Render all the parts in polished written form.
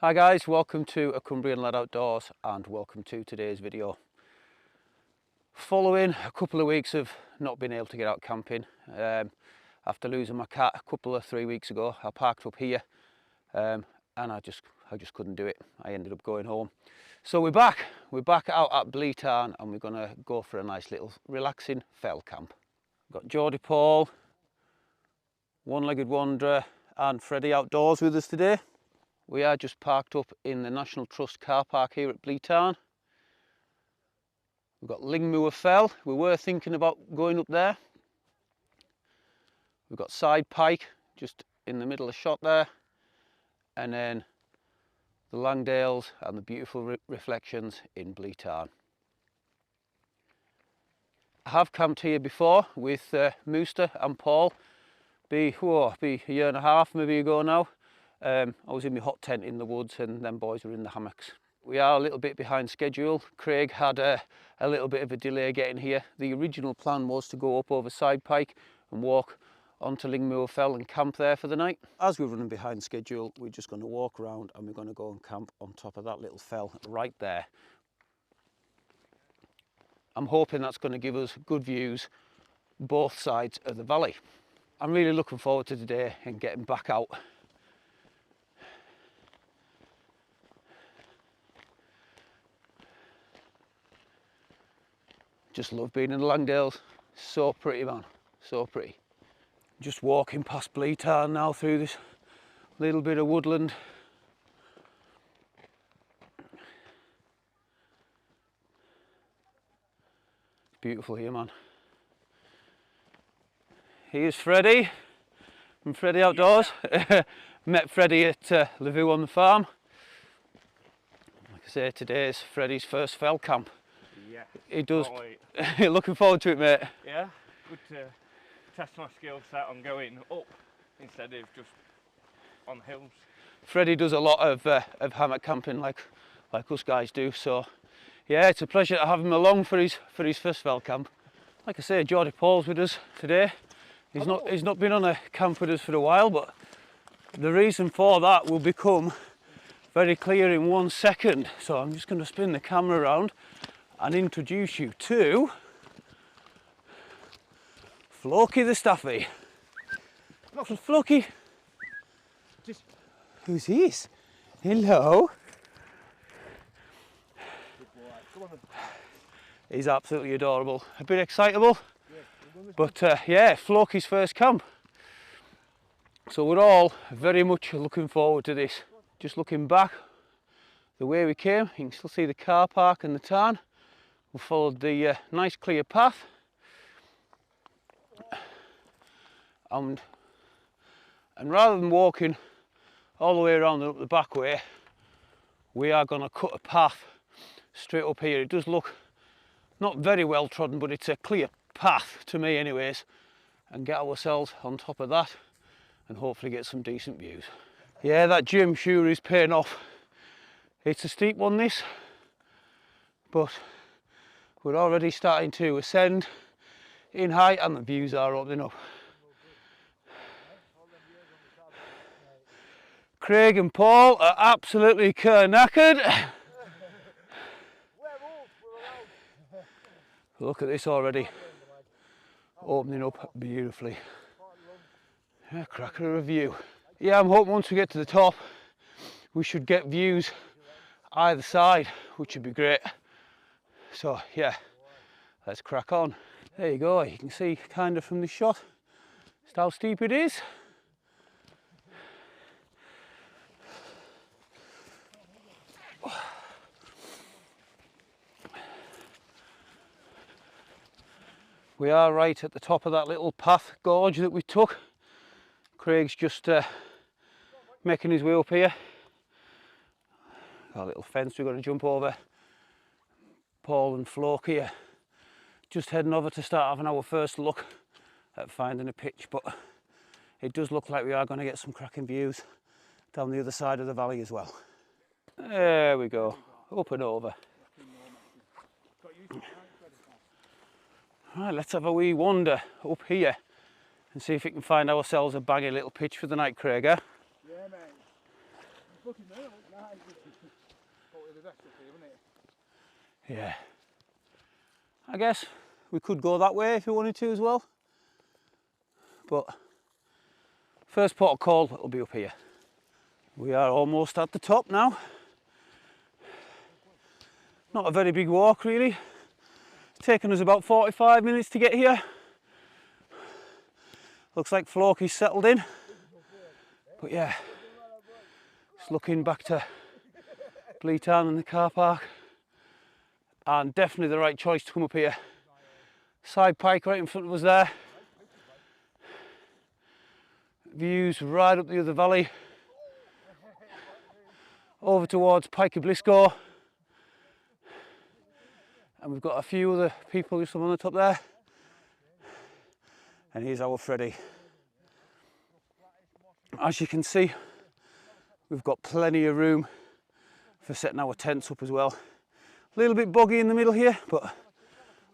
Hi guys, welcome to A Cumbrian Lad Outdoors and welcome to today's video. Following a couple of weeks of not being able to get out camping, after losing my cat a couple of 3 weeks ago, I parked up here and I just couldn't do it. I ended up going home. So we're back out at Blea tarn and we're gonna go for a nice little relaxing fell camp. We've got Geordie Paul, One-Legged Wanderer and Freddie outdoors with us today. We are just parked up in the National Trust car park here at Blea tarn. We've got Lingmoor Fell. We were thinking about going up there. We've got Side Pike just in the middle of shot there. And then the Langdales and the beautiful reflections in Blea tarn. I have camped here before with Mooster and Paul. Be a year and a half maybe ago now. I was in my hot tent in the woods and them boys were in the hammocks. We are a little bit behind schedule. Craig had a little bit of a delay getting here. The original plan was to go up over Side Pike and walk onto Lingmoor Fell and camp there for the night. As we're running behind schedule, we're just going to walk around and we're going to go and camp on top of that little fell right there. I'm hoping that's going to give us good views both sides of the valley. I'm really looking forward to today and getting back out. Just love being in the Langdales. So pretty, man, so pretty. Just walking past Blea tarn now through this little bit of woodland. It's beautiful here, man. Here's Freddie from Freddie Outdoors. Yeah. Met Freddie at Lavoo on the farm. Like I say, today is Freddie's first fell camp. Yeah. He does. Looking forward to it, mate. Yeah, good to test my skill set on going up instead of just on hills. Freddie does a lot of hammock camping like us guys do, so yeah, it's a pleasure to have him along for his first fell camp. Like I say, Geordie Paul's with us today. He's not been on a camp with us for a while, but the reason for that will become very clear in 1 second. So I'm just going to spin the camera around and introduce you to Floki the Staffy. Floki. Who's this? Hello. He's absolutely adorable. A bit excitable, but yeah, Floki's first camp. So we're all very much looking forward to this. Just looking back the way we came, you can still see the car park and the tarn. We followed the nice clear path, and rather than walking all the way around and up the back way, we are going to cut a path straight up here. It does look not very well trodden, but it's a clear path to me anyways, and get ourselves on top of that and hopefully get some decent views. Yeah, that gym sure is paying off. It's a steep one, this, but we're already starting to ascend in height and the views are opening up. Craig and Paul are absolutely knackered. Look at this already, opening up beautifully. Yeah, cracker of a view. Yeah, I'm hoping once we get to the top, we should get views either side, which would be great. So yeah, let's crack on. There you go, you can see kind of from this shot just how steep it is. We are right at the top of that little path gorge that we took. Craig's just making his way up here. Got a little fence we've got to jump over. Paul and Floki are just heading over to start having our first look at finding a pitch, but it does look like we are going to get some cracking views down the other side of the valley as well. There we go, up and over. Right, let's have a wee wander up here and see if we can find ourselves a baggy little pitch for the night, Craig, eh? Yeah, mate. Fucking hell, nice. Yeah. I guess we could go that way if we wanted to as well. But first port of call will be up here. We are almost at the top now. Not a very big walk really. It's taken us about 45 minutes to get here. Looks like Floki's settled in. But yeah, just looking back to Blea and the car park. And definitely the right choice to come up here. Side pike right in front of us there. Views right up the other valley. Over towards Pike of Blisco. And we've got a few other people just on the top there. And here's our Freddy. As you can see, we've got plenty of room for setting our tents up as well. A little bit boggy in the middle here, but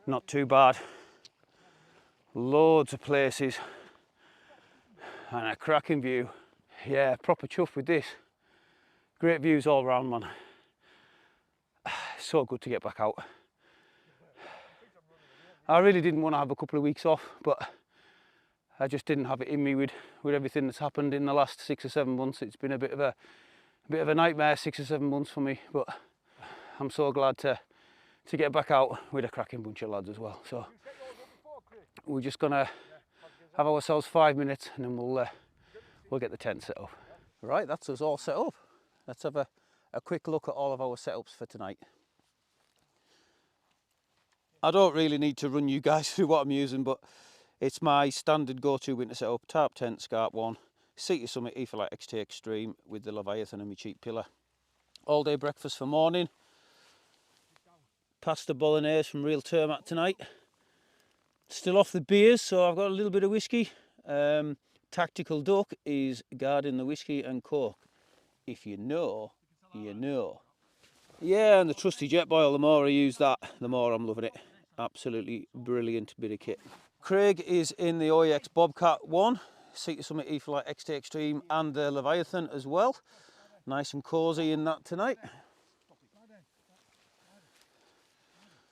not too bad. Loads of places and a cracking view. Yeah, proper chuffed with this. Great views all around, man. So good to get back out. I really didn't want to have a couple of weeks off, but I just didn't have it in me with everything that's happened in the last 6 or 7 months. It's been a bit of a nightmare 6 or 7 months for me, but I'm so glad to get back out with a cracking bunch of lads as well. So we're just gonna have ourselves 5 minutes and then we'll get the tent set up. Right, that's us all set up. Let's have a quick look at all of our setups for tonight. I don't really need to run you guys through what I'm using, but it's my standard go-to winter setup. Tarp tent, Scarp 1, Seaty Summit Etherlight XT Extreme with the Leviathan and my cheap pillar. All day breakfast for morning. Pasta bolognese from Real Termat tonight. Still off the beers, so I've got a little bit of whiskey. Tactical Duck is guarding the whiskey and coke. If you know, you know. Yeah, and the trusty Jetboil, the more I use that, the more I'm loving it. Absolutely brilliant bit of kit. Craig is in the OEX Bobcat 1, Seaty Summit Etherlight XT Extreme and the Leviathan as well. Nice and cosy in that tonight.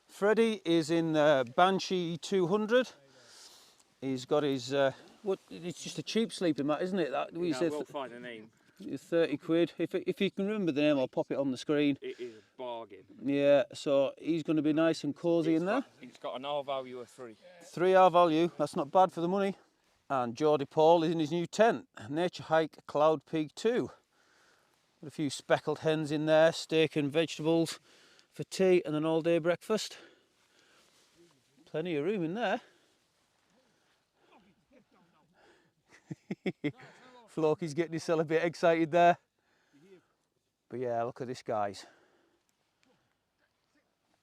Freddie is in the Banshee 200. He's got his, it's just a cheap sleeping mat, isn't it? That, yeah, we'll find a name. 30 quid. If you can remember the name, I'll pop it on the screen. It is a bargain. Yeah, so he's going to be nice and cosy in there. It's got an R value of 3. 3 R value, that's not bad for the money. And Geordie Paul is in his new tent, Nature Hike Cloud Peak 2. Got a few speckled hens in there, steak and vegetables for tea and an all day breakfast. Plenty of room in there. Floki's getting himself a bit excited there. But yeah, look at this, guys.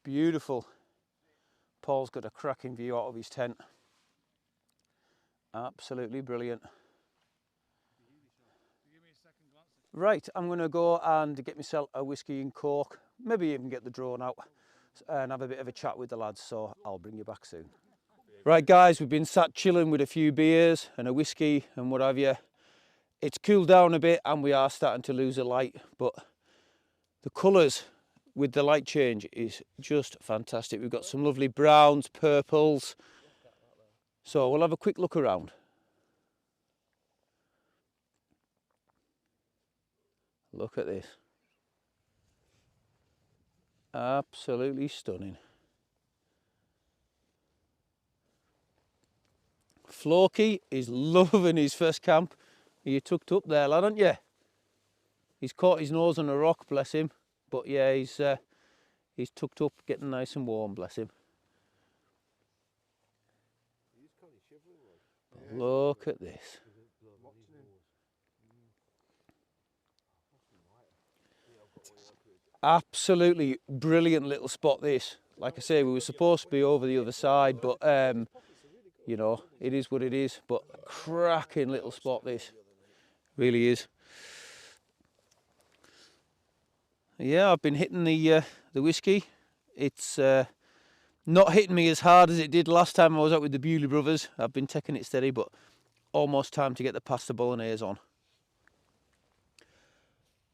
Beautiful. Paul's got a cracking view out of his tent. Absolutely brilliant. Right, I'm going to go and get myself a whiskey and coke. Maybe even get the drone out and have a bit of a chat with the lads, so I'll bring you back soon. Right guys, we've been sat chilling with a few beers and a whiskey and what have you. It's cooled down a bit and we are starting to lose the light, but the colours with the light change is just fantastic. We've got some lovely browns, purples. So we'll have a quick look around. Look at this. Absolutely stunning. Floki is loving his first camp. You're tucked up there, lad, aren't you? He's caught his nose on a rock, bless him. But yeah, he's tucked up, getting nice and warm, bless him. But look at this. Absolutely brilliant little spot, this. Like I say, we were supposed to be over the other side, but you know, it is what it is. But cracking little spot, this really is. Yeah, I've been hitting the whiskey. It's not hitting me as hard as it did last time I was out with the Bewley brothers. I've been taking it steady, but almost time to get the pasta bolognese on.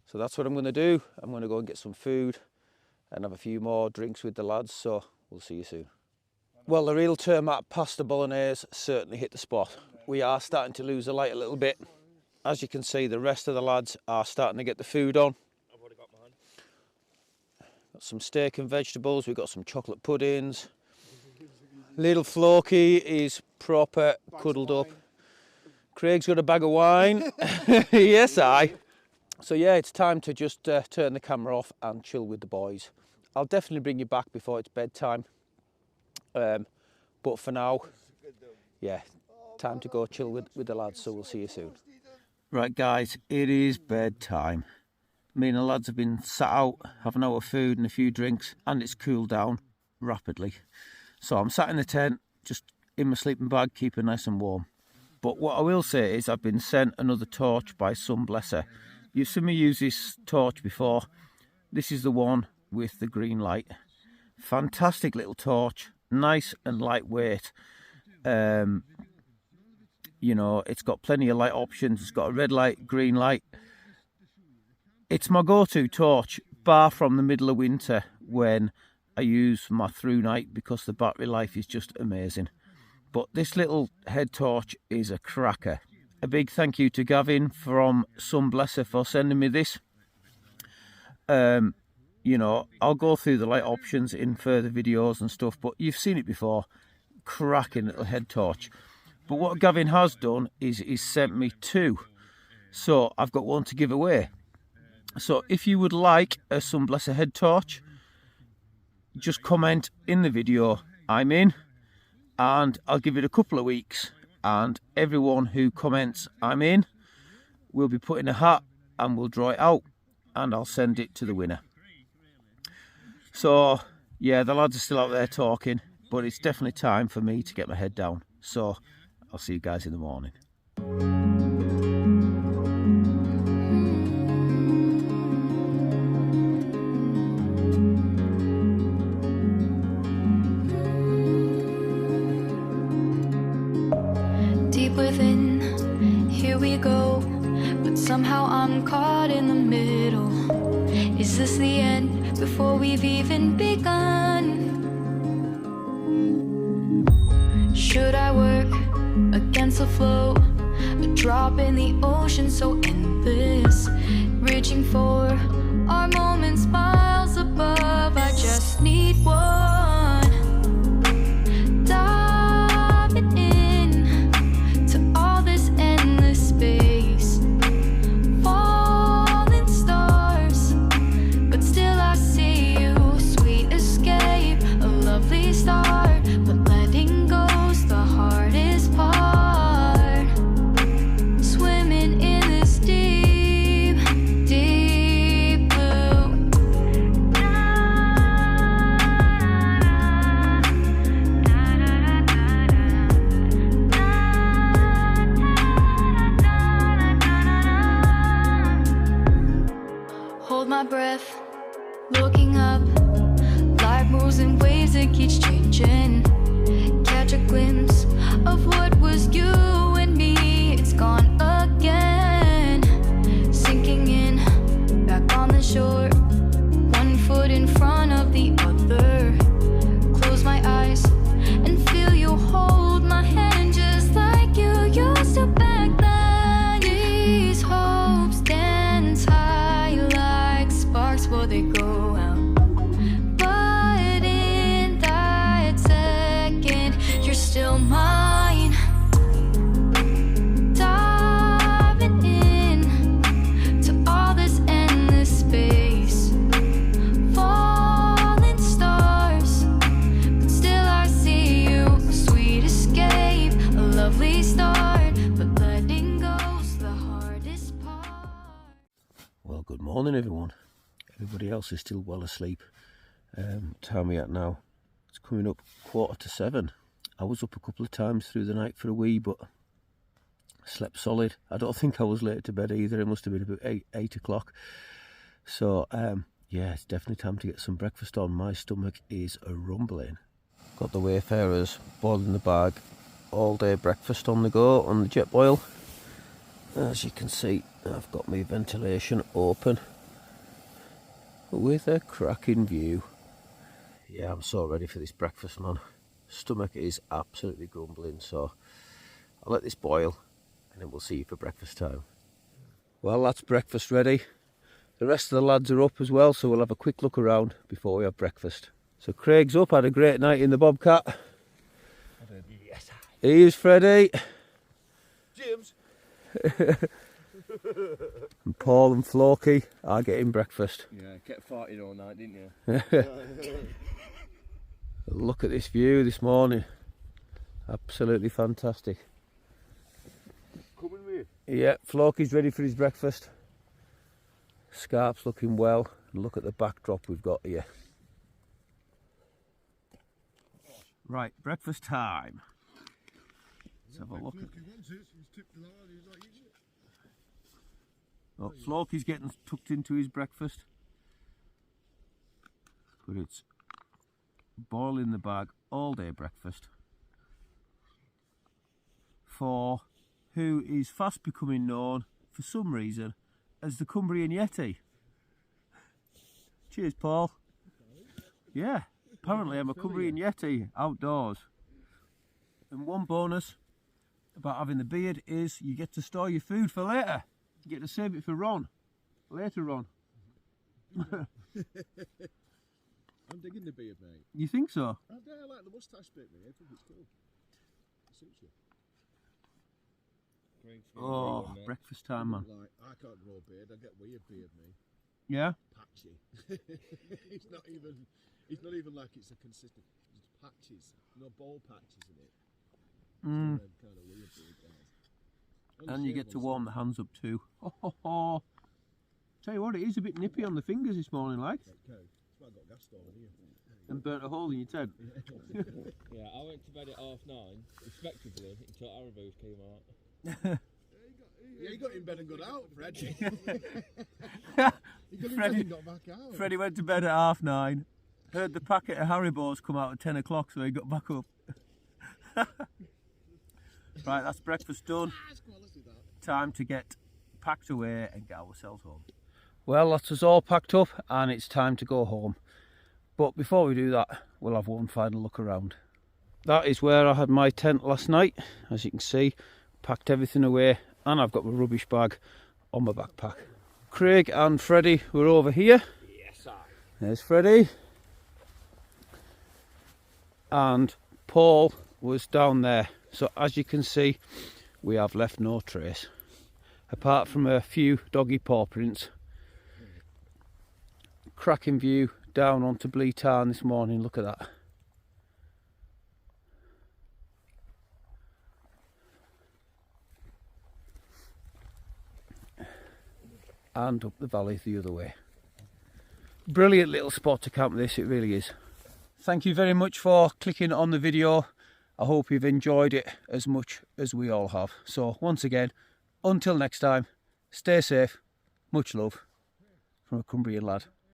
So that's what I'm going to do. I'm going to go and get some food and have a few more drinks with the lads, so we'll see you soon. Well, the real tarmac pasta bolognese certainly hit the spot. We are starting to lose the light a little bit. As you can see, the rest of the lads are starting to get the food on. I've already got mine. Got some steak and vegetables, we've got some chocolate puddings. Little Floki is proper cuddled up. Craig's got a bag of wine. Yes, aye. So yeah, it's time to just turn the camera off and chill with the boys. I'll definitely bring you back before it's bedtime. But for now, yeah, time to go chill with the lads, so we'll see you soon. Right guys, it is bedtime. Me and the lads have been sat out, having our food and a few drinks, and it's cooled down rapidly. So I'm sat in the tent, just in my sleeping bag, keeping nice and warm. But what I will say is I've been sent another torch by Sunblesa. You've seen me use this torch before. This is the one with the green light. Fantastic little torch, nice and lightweight. You know, it's got plenty of light options. It's got a red light, green light. It's my go-to torch, bar from the middle of winter when I use my through night, because the battery life is just amazing. But this little head torch is a cracker. A big thank you to Gavin from Sunblesa for sending me this. You know, I'll go through the light options in further videos and stuff, but you've seen it before. Cracking little head torch. But what Gavin has done is he's sent me two. So I've got one to give away. So if you would like a Sunblesa head torch, just comment in the video, I'm in, and I'll give it a couple of weeks, and everyone who comments I'm in will be put in a hat and we'll draw it out, and I'll send it to the winner. So yeah, the lads are still out there talking, but it's definitely time for me to get my head down. So I'll see you guys in the morning. Within, here we go, but somehow I'm caught in the middle. Is this the end before we've even begun? Should I work against the flow, a drop in the ocean so endless, reaching for our moments miles above? I just need one. Breath, looking up, life moves in waves that keeps changing. Catch a glimpse of what was you and me. It's gone again, sinking in, back on the shore, one foot in front of the other. Close my eyes and feel you hold my hand just like you used to back then. These hopes dance high like sparks before they go out. But in that second, you're still mine. Diving in to all this endless space. Falling stars, but still I see you. A sweet escape, a lovely start, but letting go's the hardest part. Well, good morning everyone. Everybody else is still well asleep. Time we at now? It's coming up 7:15. I was up a couple of times through the night for a wee, but slept solid. I don't think I was late to bed either. It must have been about 8 o'clock. So yeah, it's definitely time to get some breakfast on. My stomach is rumbling. Got the Wayfarers boiling the bag, all day breakfast on the go on the jet boil. As you can see, I've got my ventilation open. with a cracking view. Yeah, I'm so ready for this breakfast, man. Stomach is absolutely grumbling, so I'll let this boil and then we'll see you for breakfast time. Well, that's breakfast ready. The rest of the lads are up as well, so we'll have a quick look around before we have breakfast. So Craig's up, had a great night in the Bobcat. Yes. Here's Freddie. James. And Paul and Floki are getting breakfast. Yeah, kept farting all night, didn't you? Look at this view this morning. Absolutely fantastic. Coming with you? Yeah, Floki's ready for his breakfast. Scarp's looking well. And look at the backdrop we've got here. Right, breakfast time. Let's have a look. Oh, Floki's getting tucked into his breakfast. But it's boil in the bag all day breakfast for who is fast becoming known for some reason as the Cumbrian Yeti. Cheers, Paul. Yeah, apparently I'm a Cumbrian Yeti outdoors. And one bonus about having the beard is you get to store your food for later. You get to save it for Ron, later on. I'm digging the beard, mate. You think so? I like the moustache bit, mate. I think it's cool. It suits you. Oh, breakfast time, man. Like, I can't grow a beard. I get weird beard, me. Yeah? Patchy. It's not even like it's a consistent. It's patches. No ball patches in it. Mm. Kind of weird beard, guys. And you get to warm the hands up too. Oh. Tell you what, it is a bit nippy on the fingers this morning, like. I got gas stove in here. And burnt a hole in your tent. Yeah, I went to bed at 9:30, respectively, until Arabos came out. Yeah, he got in bed and got out, Fred. He got in Freddie- bed and got back out. Freddie went to bed at 9:30. Heard the packet of Haribo's come out at 10 o'clock, so he got back up. Right, that's breakfast done. Time to get packed away and get ourselves home. Well, that's us all packed up and it's time to go home. But before we do that, we'll have one final look around. That is where I had my tent last night. As you can see, packed everything away and I've got my rubbish bag on my backpack. Craig and Freddie were over here. Yes, sir. There's Freddie. And Paul was down there. So as you can see, we have left no trace. Apart from a few doggy paw prints. Cracking view down onto Blea tarn this morning, look at that. And up the valley the other way. Brilliant little spot to camp this, it really is. Thank you very much for clicking on the video. I hope you've enjoyed it as much as we all have. So once again, until next time, stay safe, much love from a Cumbrian lad.